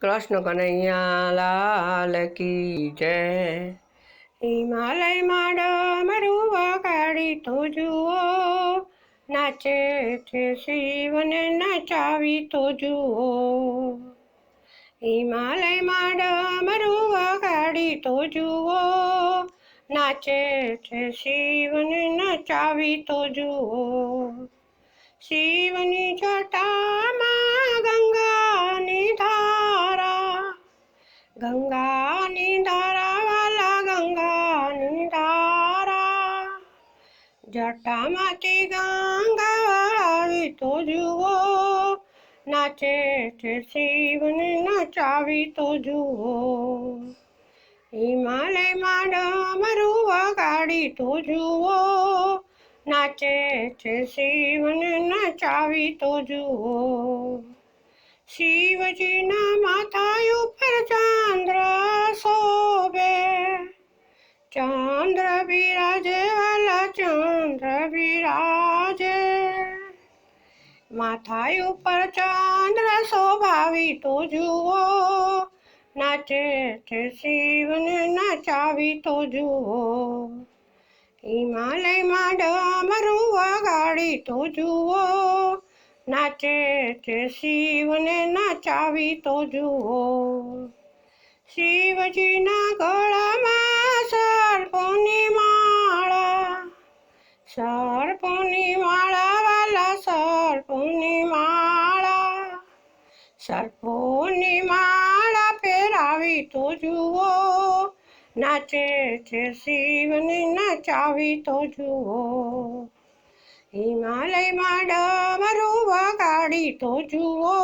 કૃષ્ણ કનૈયા લાલ કી જય। હિમાલયમાં ડમરું વગાડી તો જુઓ, નાચે છે શિવને નચાવી તો જુઓ। હિમાલયમાં ડમરું વગાડી તો જુઓ, નાચે છે શિવને નચાવી તો જુઓ। શિવની જટામાં ગંગાની ધારા, ગંગાની ધારા વાલા ગંગાની ધારા, જટામાંથી ગંગા આવી તો જુઓ, નાચે છે શિવને નચાવી તો જુઓ। હિમાલયમાં ડમરું વગાડી તો જુઓ, નાચે છે શિવને નચાવી તો જુઓ। શિવજીના માથા ઉપર ચંદ્ર શોભે, ચંદ્ર બિરાજે વાલા ચંદ્ર બિરાજે, માથા ઉપર ચંદ્ર શોભાવી તો જુઓ, નાચે છે શિવને નચાવી તો જુઓ। હિમાલયમાં ડમરું વગાડી તો જુઓ, નાચે છે શિવને નચાવી તો જુઓ। શિવજીના ગળામાં સર્પોની માળા, સર્પોની માળા વાલા સર્પોની માળા, સર્પોની માળા પહેરાવી તો જુઓ, નાચે છે શિવને નચાવી તો જુઓ। હિમાલયમાં ડમરું વગાડી તો જુઓ,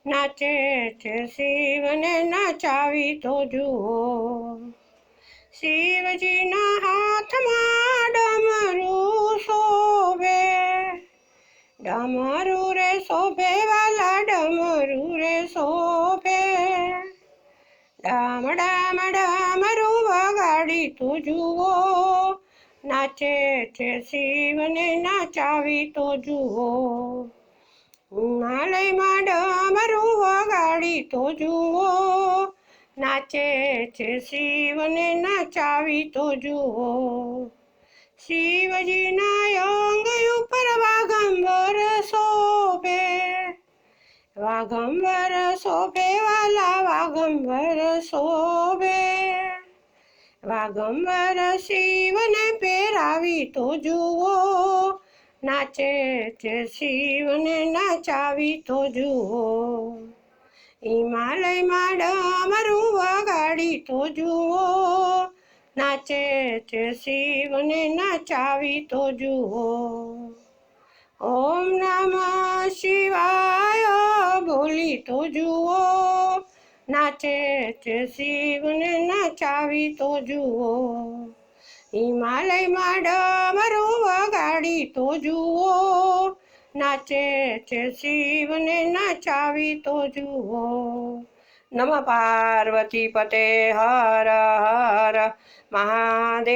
નાચે છે શિવને નચાવી તો જુઓ। શિવજીના હાથમાં ડમરું શોભે, ડમરું રે શોભે વાલા ડમરું રે શોભે, ડમ ડમ ડમરું વગાડી તો જુઓ, નાચે છે શિવને નચાવી તો જુઓ। હિમાલયમાં ડમરું વગાડી તો જુઓ, નાચે છે શિવને નચાવી તો જુઓ। શિવજીના અંગ ઉપર વાઘંબર શોભે, વાઘંબર શોભે વાલા વાઘંબર શોભે, વાઘંબર શિવને પહેરાવી તો જુઓ, નાચે છે શિવને નચાવી તો જુઓ। હિમાલયમાં ડમરું વગાડી તો જુઓ, નાચે છે શિવને નચાવી તો જુઓ। ઓમ નમઃ શિવાય બોલી તો જુઓ, નાચે છે શિવને નચાવી તો જુઓ। હિમાલયમાં ડમરું વગાડી તો જુઓ, નાચે છે શિવને નચાવી તો જુઓ। નમઃ પાર્વતી પતે હર હર મહાદેવ।